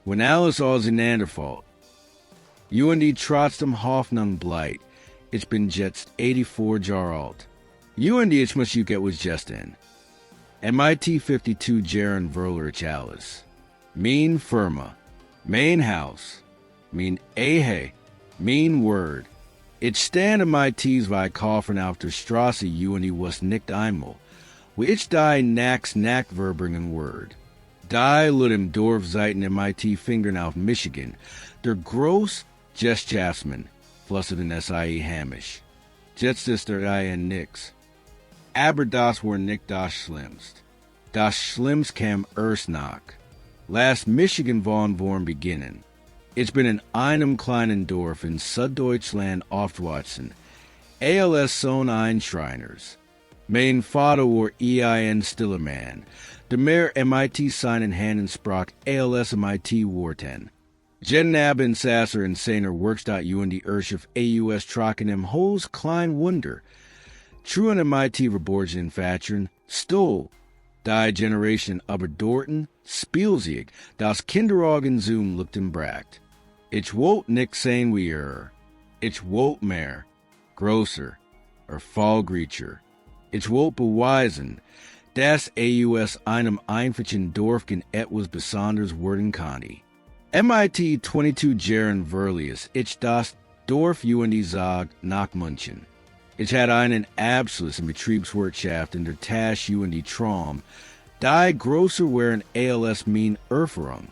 When alles auseinander UND trotzdem Hoffnung bleibt. Ich bin jetzt 84 Jahre alt. UND ich muss get was just in. MIT 52 Jahren verlor alles. Mein Firma. Mein Haus. Mein Ehe. Mein Word. Ich stand MIT's wie Kaufen auf der Straße UND was nicht einmal. Wie ich die nack verbringen Word. Die lut im Dorf Seiten MIT Fingern auf Michigan. Der groß Geschäftsmann. Flussert SIE Hamish. Jetzt ist der ein Nichts. Aber das war nicht das Schlimmst. Das Schlimmst kam erst nach. Last Michigan waren beginnen. Ich bin in einem kleinen Dorf in Süddeutschland aufgewachsen. ALS Sohn Einschreiners. Mein Vater war ein stiller Mann. Der Mehr MIT seinen Händen sprach ALS MIT Warten. Jennab in Sasser in seiner Werkstatt UND Erschiff AUS Trocken im Haus Klein Wunder. Truen MIT verborgen Fatchern, Stoll. Die Generation aber Dorten, Spielsieg, das Kinderaugen Zoom looked im Bracht. Ich wollt nix sein wie Ich wollt mehr, grosser, Fallgreacher. Ich wollt beweisen, dass AUS einem einfachen Dorfgen etwas Besonderes werden kann. MIT 22 Jahren Verlius, ich das Dorf UND sagt nach München. Ich hatte einen Abschluss in Betriebswirtschaft in der Tasche UND Traum, die größer waren ALS mein Erfahrung.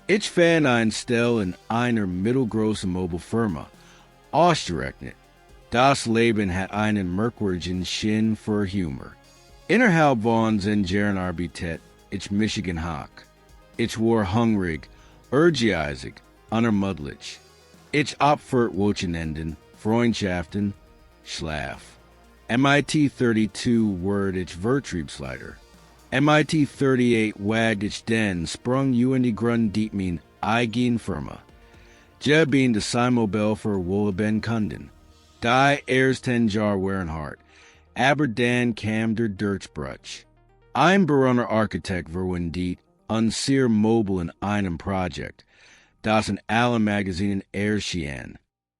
Ich fand ein Stell in einer mittelgroßen Mobilfirma, ausgerechnet. Das Leben hat einen merkwürdigen Sinn für Humor. Innerhalb von den Jahren arbeitet ich Michigan Hack. Ich war hungrig, ehrgeizig, unermüdlich. Ich opfert Wochenenden, Freundschaften, Schlaf. MIT 32 word ich Vertriebsleiter. MIT 38 wag ich den sprung UND Grund diep mein eigen Firma. Je bin de Simobel für Wolleben Kunden. Die erst 10 Jahr waren hart. Aber dann kam der Dirtsbrutsch. Ein Berunner Architekt verwendet unser Mobile in einem Projekt, das in allen Magazinen erschien.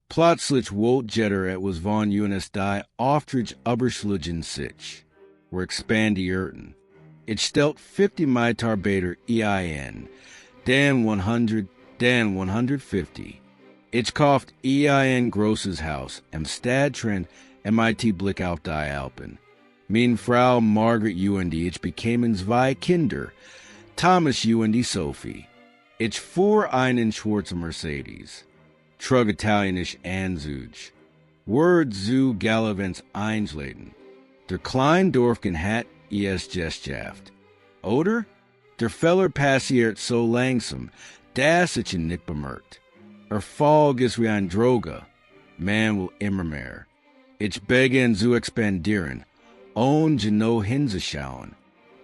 Plötzlich wollte jeder etwas von uns die Auftritt überschlagen sich. Wir expandierten. Ich stellt 50 Mitarbeiter ein, dann 100, dann 150. Ich kauft ein großes Haus am Stadtrand MIT Blick auf die Alpen. Meine Frau Margaret UND, ich bekämen zwei Kinder, Thomas UND Sophie. Ich fuhr einen schwarzen Mercedes. Trug Italienisch Anzug. Word zu Galavens Einschläden. Der Kleindorfgen hat Geschaft. Oder? Der Feller passiert so langsam, dass ich ihn nicht bemerkt. Erfolg ist wie ein Droge. Man will immer mehr. Ich begann zu expandieren, ohne genau hinzuschauen.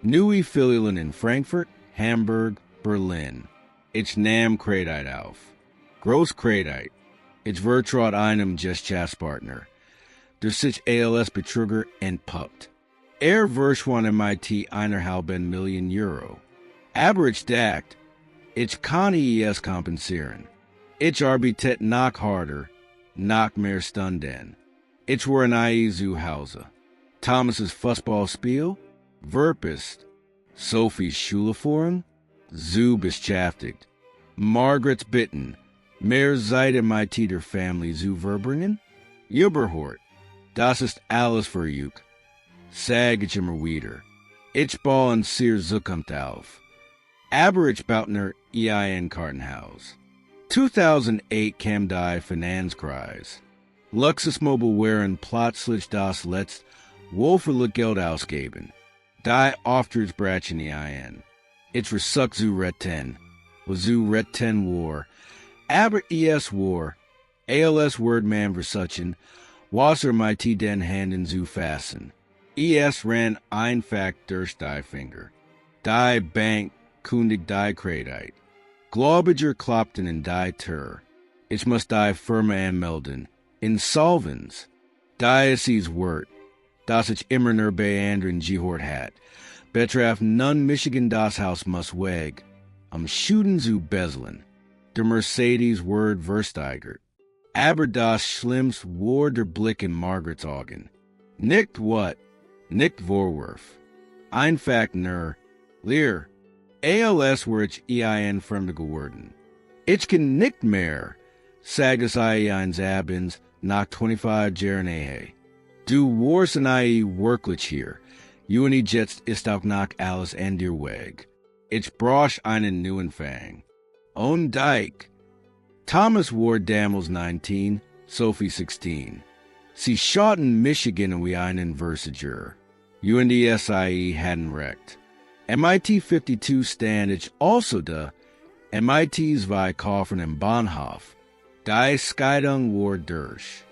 Neue Filialen in Frankfurt, Hamburg, Berlin. Ich nahm Kredit auf. Großkredit. Ich vertraut einem Geschäftspartner. Der sich ALS Betrüger entpuppt. Verschwand MIT 1,5 Million Euro. Aber ich dacht, ich kann es kompensieren. Ich arbeitet noch harder, noch mehr Stunden. Ich war in zu Hause. Thomas's Fußballspiel, Verpist. Sophie's Schulaufführung, zu beschäftigt. Margaret's Bitten, mehr Zeit MIT der Family zu verbringen? Überhort, das ist alles für euch. Sag ich immer wieder. Ich baue ein sehr Zukunft auf. Aber ich baute ein Kartenhaus. 2008 kam die Finanzkrise. Luxusmobile waren plötzlich das letzte wohlverlich Geld ausgeben. Die Auftrittsbrachen ein. Ich versuch zu retten. Zu retten war. Aber es war. ALS Wordman versuchen. Wasser MIT den Händen zu fassen. Es ran einfach durch die Finger. Die Bank kundig die Kredit. Glaubiger klappten in die Tür. Ich muss die Firma anmelden. Insolvenz. Die ist es wert. Dass ich immer nur bei anderen gehört hat. Betraf nun Michigan das Haus muss weg. Am Schuden zu bezzeln. der Mercedes Word Versteiger. Aber das Schlimmste war der Blick in Margaret's Augen. Nicht what? Nicht Vorwurf. Einfach nur Leer. Als were ich ein Fremde geworden. Ich kann nicht mehr, sagt es eines Abends nach 25 Jahren Ehe. Du warst wirklich hier. Und jetzt ist auch noch alles an dir Weg. Ich brauch einen Neuanfang. Und Dike. Thomas war damals 19, Sophie 16. Sie schoten Michigan wie einen Versager. Und die SIE hadden recht. MIT 52 stand ich also da. MIT's zwei Koffern im Bahnhof. Die Scheidung war durch.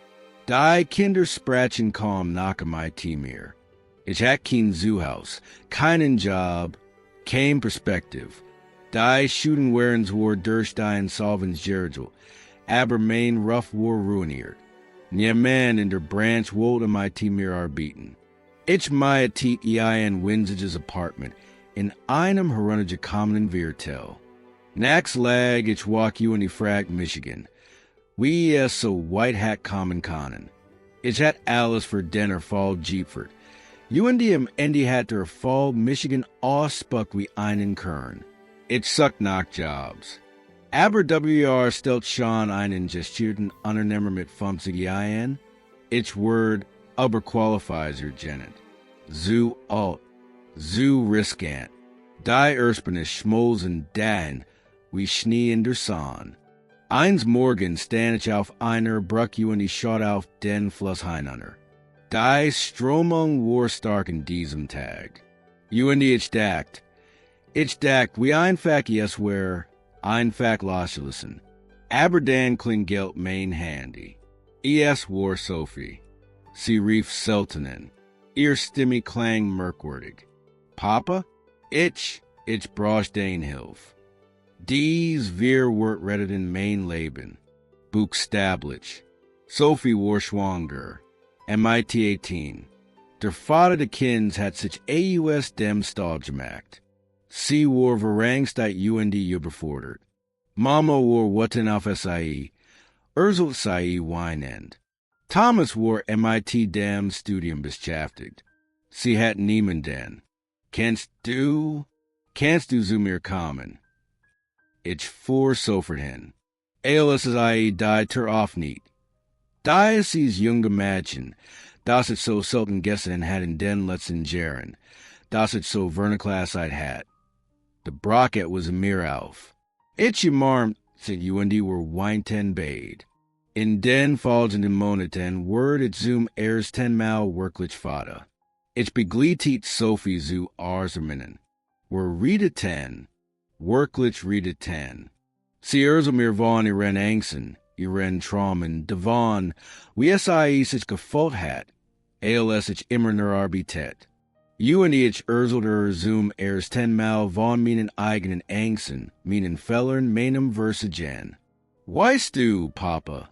Die Kinder sprachen kaum nach MIT mehr. Ich hatte kein Zuhause, keinen Job, kein Perspektive. Die Schuldenwärens war durch die Insolvenzierung, aber mein Ruf war ruiniert. Niemand in der Branch wollte MIT mehr arbeiten. Ich miete ein winziges Apartment in einem heruntergekommenen Viertel. Nachts lag ich walk in die Fragt Michigan. Wie es so white hat kommen können. Ich hat alles für Dinner fall Jeepford. Und im Ende hat der Fall Michigan ausspuckt wie einen Kern. Ich suck nach Jobs. Aber WR stellt schon einen gestierten Unternehmer mit 50 Jahren. Ich word überqualifizer Janet. Zu alt, zu riskant. Die Erspene schmolzen dan, wie Schnee in der Sonne. Eins Morgen stand ich auf einer Brücke und ich schaut auf den Fluss hinunter. Die Strömung war stark in diesem Tag. Und ich dachte, wie einfach es war, einfach loszulassen. Aber dann klingt Geld mein Handy. Es war Sophie. Sie rief seltenen. Ihr Stimme klang merkwürdig. Papa? Ich brauch dein Hilfe. Dies wir wort reddet in mein Leben. Buchstablich. Sophie war schwanger. MIT 18. Der Vater de Kinds hat sich AUS dem Stahl gemacht. Sie war verrangst dat UND überfordert. Mama war watten auf SIE. Erzelt SIE weinend. Thomas war MIT dem Studium beschäftigt. Sie hat niemanden. Kannst du zu mir kommen? Ich fuhr sofort hin. Als die Tür aufniet. Da ist dies junge Mädchen, das ich so selten gestern hat in den letzten Jahren, das ich so vernaklassheit hat. De Brocket was mir auf. Ich umarmt, sind und die were weinten beid. In den folgenden Monaten word ich zum ersten Mal wirklich Vater. Ich begleitet Sophie zu Arzerminnen. Were redeten, wirklich redeten. Sie mir von ihren Ängsten, ihren Traumen, davon, wie es sich gefolgt hat, als ich immer nur arbeitet. Und ich zum ersten Mal von meinen eigenen Ängsten, meinen Fehlern, meinem Versagen. Weißt du, Papa?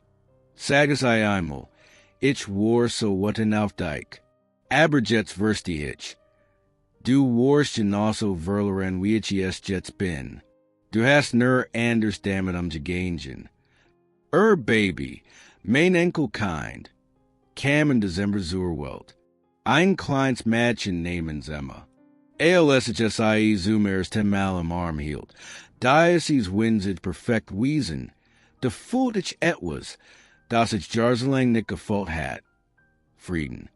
Sag es einmal, ich war so watten auf Dike. Aber jetzt wirst ich. Du warst genauso verloren wie ich jetzt bin. Du hast nur anders damit umgegangen. Baby, mein Enkelkind, kam in Dezember zur Welt. Ein kleines Mädchen namens Emma. Als ich zum ersten Mal im Arm hielt, da es winzig perfekt wiesen, de fühlt ich etwas, das ich jahrelang nicht gefühlt hat. Frieden.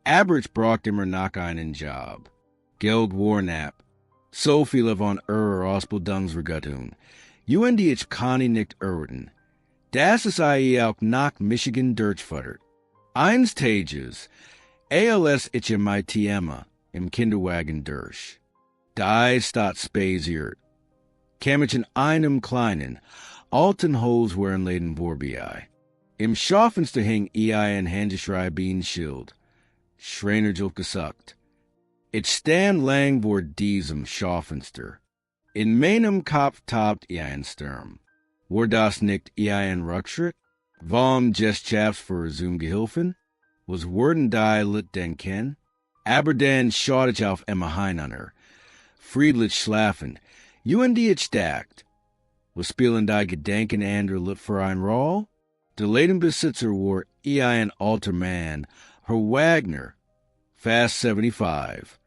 Aber ich brauchte immer noch einen Job. Geld war knapp. So viele von Ausbildungsvergütung. Und ich kann nicht erwarten. Das ist auch nach Michigan durchfuttert. Eines Tages, als ich in MIT Emma im Kinderwagen durch. Die Stadt spaziert. Kam ich in einem kleinen, alten Haus Leden vorbei. Im Schaufenster hing ein Handeschreibenschild. Schreiner gesagt. Ich stand lang vor diesem Schaufenster. In meinem Kopf taubt ein Sturm. War das nicht ein Rückschritt? Warum Gestschafts für zum Gehilfen? Was worden die lit denken? Aber dann schaut ich auf Emma hinunter. Friedlich schlafend. Und ich dacht, Was spielen die Gedanken anderer lit für ein Roll? Der Ladenbesitzer war ein alter Mann, Herr Wagner, fast 75.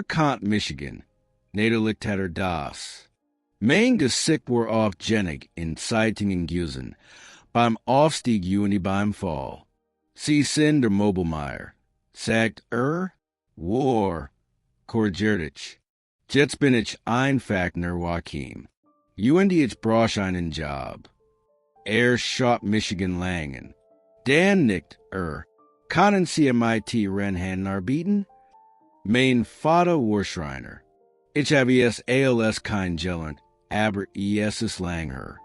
Kant, Michigan, Nederlicht hat das. Mein Gesicht war aufgenig in Zeitungen gewesen, beim Aufstieg und beim Fall. Sie sind der Mobilmeier, sagt war, korrigiert. Jetzt bin ich einfach nur Joachim. Ich brauche einen Job. Shop Michigan Langen. Dan nickt, können Sie MIT Rennhahn arbeiten? Mein Vater war Schreiner. Ich habe es als kein gelernt, aber es langer.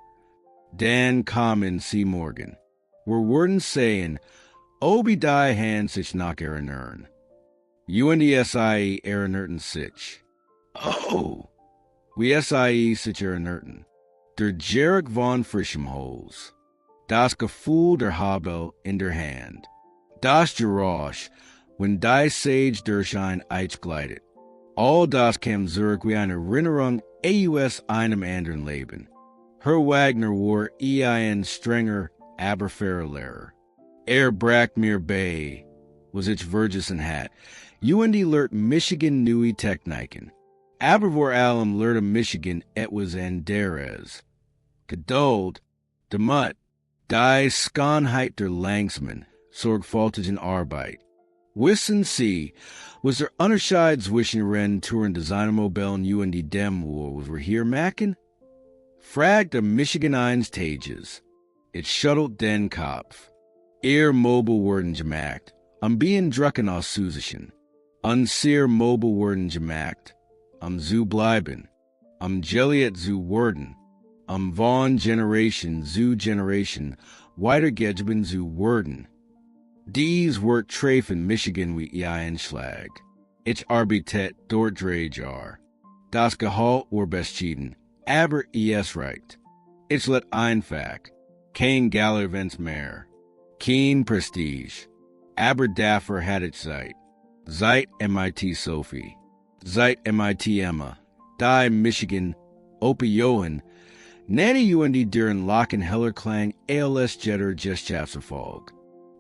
Dan kommen Sie morgen. Wir würden sagen, Obi die han sich nach erinnern. UNDSIE erinnern sich. Oh, wie SIE sich erinnern. Der Jarek von Frischemholz. Das Gefühl der Habel in der Hand. Das Geräusch, wenn die Sage durch ein Eich gleitet. All das kam zurück wie eine Erinnerung aus einem anderen Leben. Herr Wagner war ein strenger, aber fairer Lehrer. Brach mir bei, was ich Verges hat. UND lehrt Michigan neue Techniken. Aber vor allem lehrte Michigan etwas anderes. Geduld, Demut, die Skonheit der Langsman, sorgfältigen Arbeit. Wissen Sie, was der Unterschied zwischen Rennen, Touren, Designermobile und dem war, was wir hier machen? Fragt der Michigan 1 Tages. It shuttelt den Kopf. Mobile worden gemacht, bien drucken aus Susischen. Sehr mobile worden gemacht, zu bleiben. Jelliet zu werden. Von Generation zu Generation, weitergegeben zu werden. Dies wird treffen Michigan wie ein Schlag. Ich arbeite dort 3 Jahre. Das Gehalt war beschieden, aber reicht. Ich let einfach, kein Gallervents mehr. Kein Prestige. Aber dafür hat ich Zeit. Seit MIT Sophie. Seit MIT Emma. Die Michigan. Opa Johan. Nanny UND duren Locken Hellerklang als Jetter Geschaftserfolg.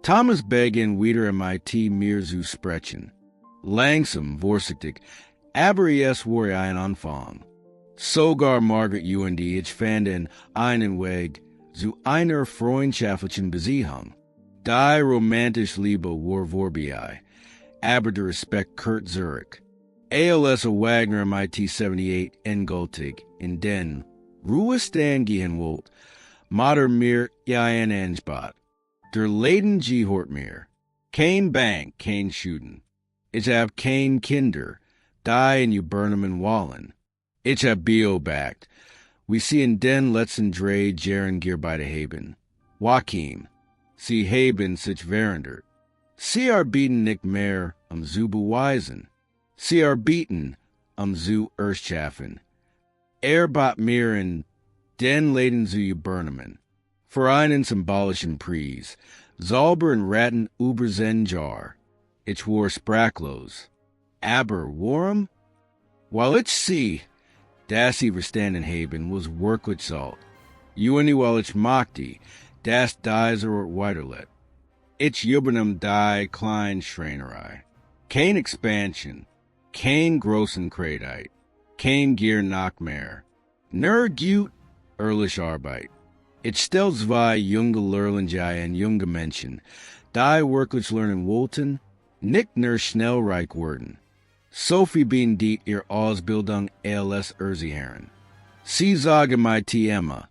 Thomas Begin wieder MIT mir zu sprechen. Langsam, vorsichtig, aber es war ein Anfang. Sogar Margaret UND ich fand in einen Weg zu einer freundschaftlichen Beziehung. Die romantische Liebe war vorbei, aber der Respekt kehrt zurück. Als Wagner MIT 78 endgültig in den Ruhestand gehen wollte, machte mir ein Angebot. Der Leben gehört mir. Kein Bank, kein Schulden. Ich hab kein Kinder, die in Übernehmen wollen. Ich hab beobachtet. Wir sehen den letzten 3 Jahren gearbeitet haben. Joachim, Sie haben sich verändert. Sie arbeiten nicht mehr zu beweisen. Sie arbeiten zu erschaffen. Bat mir in den Läden zu übernehmen. Für einen symbolischen Preis. Sauber und Ratten über sein Jahr. Ich war sprachlos. Aber warum? Weil ich sie, dass sie verstanden haben, was wirklich salt. Weil ich mochte, dass dieser weiterlet. Ich übernahm die kleine Schreinerei. Kein Expansion, kein großen Kredit, kein Gier nach mehr. Nur gut, ehrliche Arbeit. Ich stell 2 junge Lehrlinge und junge Menschen, die wirklich lernen wollten, nicht nur schnell reich werden. Sophie beendet ihr Ausbildung als Erzählen. Sie sagen MIT Emma,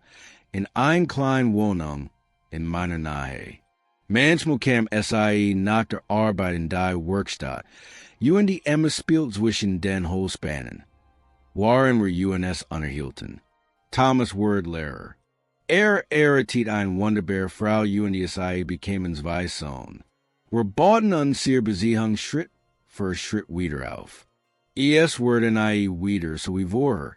in ein kleine Wohnung in meiner Nähe. Manchmal kam SIE nach der Arbeit in die Werkstatt. UND Emma spielt zwischen den Holzspannen. Waren wir UNS unterhielten. Thomas Word Lehrer. Erritet ein wunderbar Frau UNDSIE bekämen 2 Sohn. Wir bauten unsere Beziehung Schritt für Schritt wieder auf. Es werden wieder so wie vorher.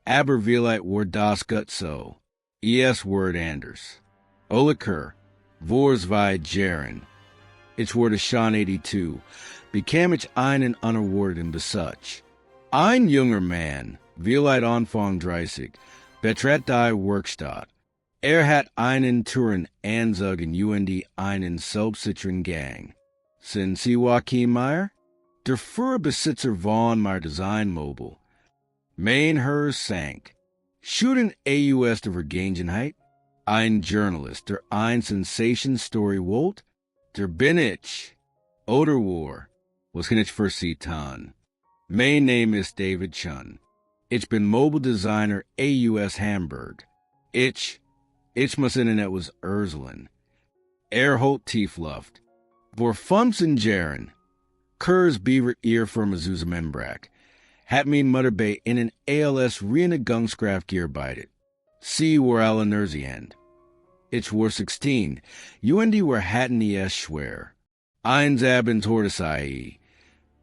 Aber vielleicht wird das gut so. Es wird anders. Oliker, vor 2 Jahren. Ich wurde schon 82, bekam ich einen unerwarteten Besuch. Ein junger Mann, vielleicht Anfang 30, Betret die Werkstatt. Hat einen Touren anzugen und einen selbstsicheren Gang. Sind Sie Joachim Meyer? Der Führerbesitzer von Meyer Design Mobile. Mein Herr sank. Shooting AUS der Vergangenheit. Ein Journalist, der ein Sensation-Story wollt. Der bin ich. Oder war. Was kann ich für Sie tun? Mein name is David Chun. Ich bin Mobile Designer AUS Hamburg. Ich muss Internet was Urselen. Holt Tiefluft. Vor Fumsen Jahren. Kurs Beaver Ear Firma Zusammenbrach. Hat mein Mutter bei einen ALS Riene Gungskraft Gearbeitet. Sie war alle Nersiend. Ich war 16. UND war hatten es schwer. Eins Abend Tortesai.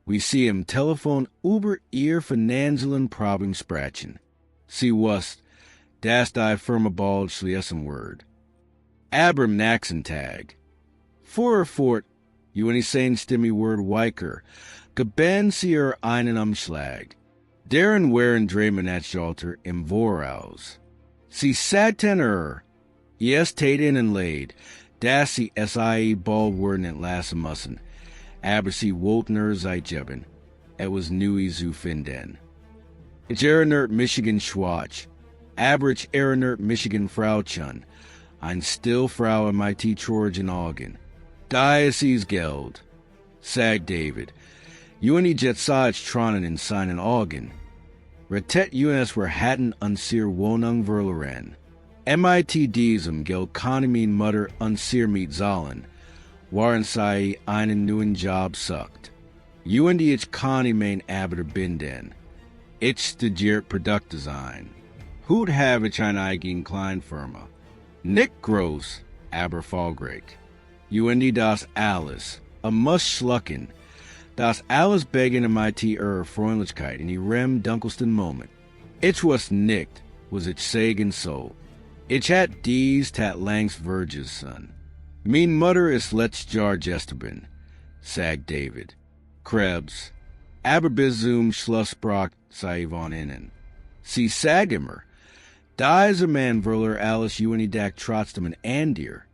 We see him telephone über ihr finanziellen Problem sprechen. Sie wust, das die Firma bald schließen word. Abram Naxentag. Fort, UND sein Stimme word weiker. Geben sie einen Umschlag. Deren wären Drehmanatschalter im Voraus. Sie sagten estate in laid, dass sie SIE bald werden entlassen müssen. Aber sie wollten zeitgeben. Was neu zu finden. Ich erinnert Michigan Schwach. Aber ich erinnert Michigan Frauchen. Ein Stillfrau MIT Trojan Augen. Diocese Geld. Sag David. UNI jet sage tronen in seinen Augen. Retet UNS were hatten unsir Wohnung verloren. MIT diesem Geld Konomin Mutter unsir mit zahlen. Waren sie einen neuen Job sucht. UND ich kann mein Arbeiter binden. Ich studiert Produktdesign. Hut habe ich eine eigene Kleinfirma. Nicht groß, aber erfolgreich. UND das alles. Muss schlucken. Das alles begen MIT Freundlichkeit in die Rem dunkelsten Moment. Ich was nicht, was ich sagen so. Ich hat dies tat langs Verges son. Mein Mutter is let's jar Gesterbin, sag David. Krebs, aber bis zum Schlussbrach sei von innen. Sie sag immer, da is man verlor alles Dak trotzdem an Andir.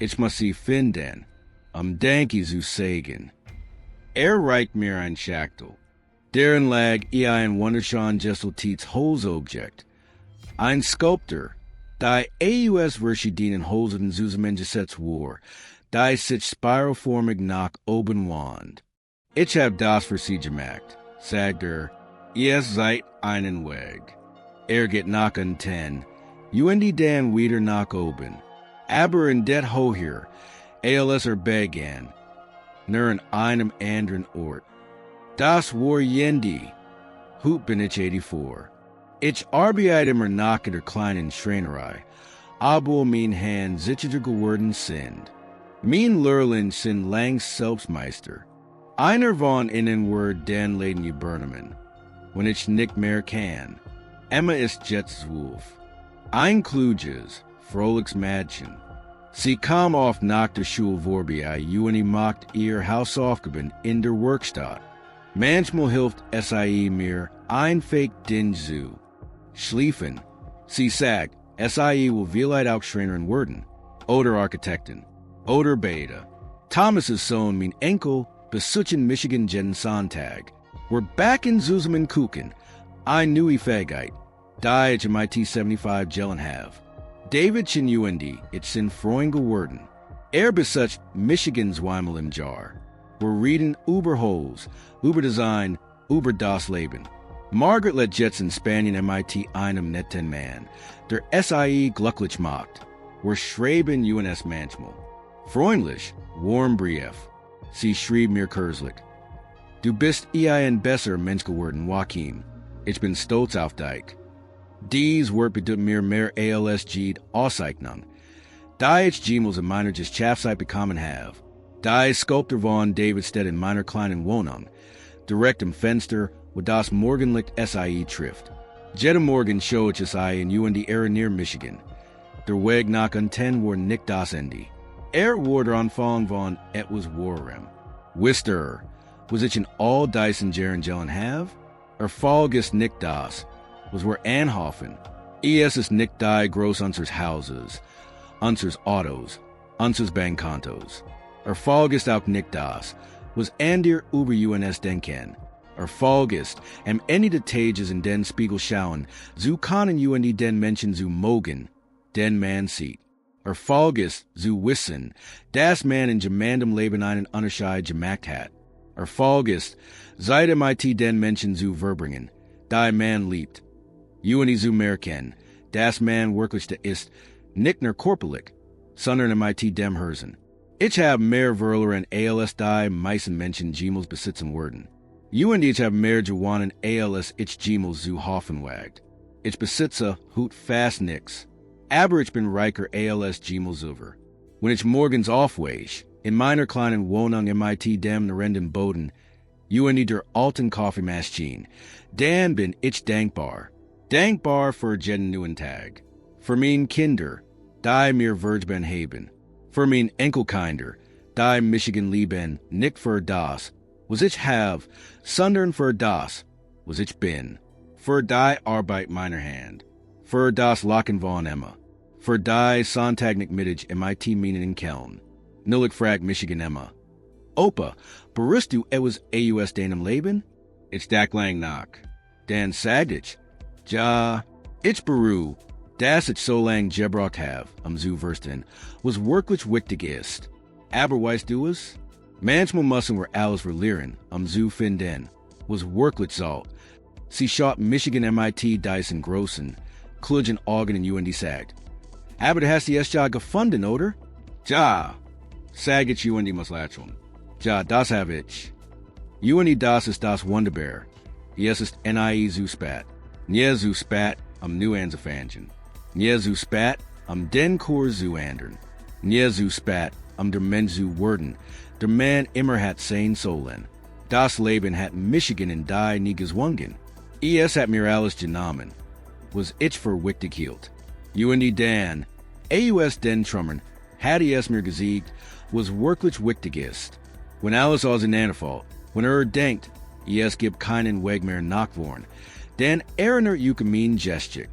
Ich muss sie finden, denke zu sagen. Reicht mir ein Schachtel. Deren lag ein wunderschön Jessel Tietz Holzobjekt. Ein Sculptor. Die AUS verschiedenen Holzen Zusammengesetzt war, die sich spiralformig nach oben wand. Ich hab das für Sie gemacht, sagt ihr seid einen Weg. Geht nach an 10, UND dann wieder nach oben. Aber in det hoher, ALS began, nur an einem anderen Ort. Das war Yendi, Hut bin ich 84. Ich arbeite immer nach der kleinen Schreinerei, aber mein Hand sicher geworden sind. Mein Lehrling sind längst Selbstmeister. Einer von ihnen war den Leden Übernehmen, wenn ich nicht mehr kann. Emma ist jetzt 12. Ein kluges, fröhliches Mädchen. Sie kam oft nach der Schule vorbei, und macht ihr Hausaufgaben in der Werkstatt. Manchmal hilft SIE mir ein Fake Ding zu. Schliefen. Sie sagt, SIE will vielleicht auch Schreinerin werden. Oder Architektin. Oder Beta. Thomas's Sohn, mein Enkel, besuchen Michigan jeden Sonntag. We're back in Zusammenkuchen. Ein neue Fähigkeit. Da ich MIT 75 Gelen have. David chen UND, ich sind freuen geworden. Besucht Michigans Weimel im Jar. We're reading über Haus, über Design, über das Leben. Margaret let Jetson Spanien MIT einem netten Mann, der SIE glücklich macht. Wir schreiben UNS manchmal. Freundlich, warm Brief. Sie schrieb mir kürzlich. Du bist ein besser Mensch geworden, Joachim. Ich bin stolz auf dich. Dies wird bedeutet mir mehr ALS-G Auszeichnung. Da ich Gmals in meiner Geschäftszeit bekommen habe. Da ich Sculptor von David Stedt in meiner kleinen Wohnung. Direkt am Fenster, wo das Morgenlicht SIE trifft. Jeden Morgen schaue ich SIE in UND near Michigan. Der Weg nach an 10 war nicht das Ende. War der Anfang von etwas Warem. Wisst was ich in all diesen Jahren Gelen have? Erfolg ist nicht das, was wir anhoffen. Es ist nicht die groß unsers Hauses, unsers Autos, unsers Bankkontos. Erfolgest auch nicht das, was dir über uns denken. Erfolgest any Detages in den Spiegel schauen, so können den Menschen so mogen, den man sieht. Erfolgest so wissen, das man in gemeinsam Leben einen Unterschied gemacht hat. Erfolgest, seit den Menschen so verbringen, die man liebt. So merken, das man wirklich da ist, nicht nur körperlich, sondern dem Herzen. Ich habe mehr verlor als die meisten Menschen jemals besitzen würden. Ich habe mehr gewonnen als ich jemals so hoffen wagt. Ich besitze hut fast nix. Aber ich bin reicher als jemals over. Wenn ich morgens aufweich, in meiner kleinen Wohnung dem nerenden Boden, der alten Kaffeemaschine, dann bin ich dankbar. Dankbar für jeden neuen Tag. Für mein Kinder, die mir Verben haben. Für mein Enkelkinder, die Michigan lieben, nicht für das, was ich have, sondern für das, was ich bin. Für die Arbeit meiner Hand. Für das Lachen von Emma. Für die Sonntagnik Mittag minen in Keln. Nullig frag Michigan Emma. Opa, berust du etwas aus deinem Leben? Ich dak lang nach. Dan sagt ich. Ja, ich beru, das ich so lang gebraucht have, zu verstehen, was wirklich wichtig ist. Aber weißt du es? Manchmal müssen wir alles verlieren, zu finden, was wirklich soll. Sie schaut Michigan Dyson großen, klugen Augen in sagt. Aber du hast die es ja gefunden, oder? Ja, sag ich muss lächeln. Ja, das habe ich. Das ist das Wunderbar. Es ist so spat. Nie so spat, nu anzufangen. Nie so spat, den Kurs zu ändern. Nie so spat, der Mensch zu werden. Der Mann immer hat sein Sohlen. Das Leben hat Michigan in die nie gezwungen. Es hat mir alles genommen. Was ich für wichtig hielt. Dan, den Trummern, hatte es mir gesiegt, was wirklich wichtig ist. Wenn alles auseinanderfällt, wenn denkt, es gibt keinen Weg mehr nachwollen, dann erinnert mein Geschichte.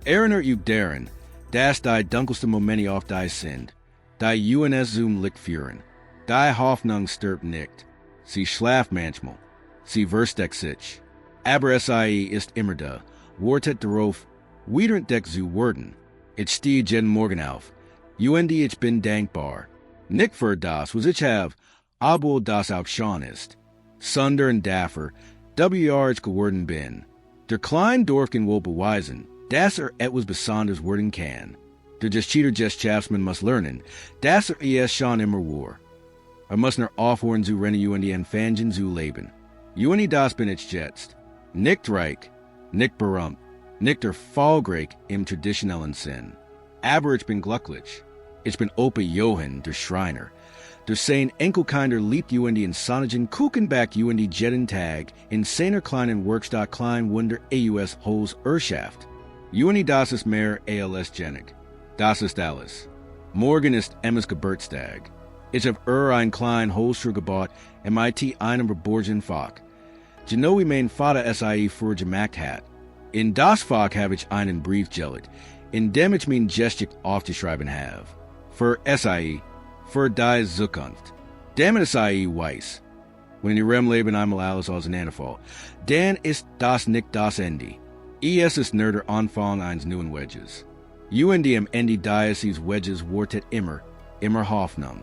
Erinnert deren, dass die dunkelste Momente auf die sind, die uns zum Licht führen. Die Hoffnung stirbt nicht. Sie schlaft manchmal. Sie versteckt sich. Aber ist immer da. Wartet darauf, wieder entdeckt zu werden. Ich stehe jeden Morgen auf. Ich bin dankbar. Nicht für das, was ich habe, aber das auch schon ist. Sondern dafür, ich geworden bin. Der kleine Dorfchen will beweisen, dass etwas Besonderes werden kann. Der Geschäftsmann muss lernen, dass es schon immer war. Muss aufhören zu rennen Anfangen zu leben. Das bin ich jetzt. Nicht reich, nicht berühmt, nicht erfolgreich im traditionellen Sinn. Aber ich bin glücklich. Ich bin Opa Johann, der Schreiner. Der sein Enkelkinder liebt in sonnigen Kuchenback jeden Tag in seiner kleinen Werkstatt klein Wunder Haus Erschaft. Das ist mehr als Jenig. Das ist alles. Morgen ist Emmas Geburtstag. Ich habe ein klein Holster gebaut einem verborgenen Fach. Wie mein Vater für gemacht hat. In das Fach habe ich einen Brief gelegt, in dem ich mein Geschichte aufgeschrieben habe. Für für die Zukunft. Damit weiß, wenn Ihrem Leben einmal alles auseinanderfällt, dann ist das nicht das Ende. Es ist nur der Anfang eines neuen Wedges. Am Ende dieses Wedges wartet immer Hoffnung.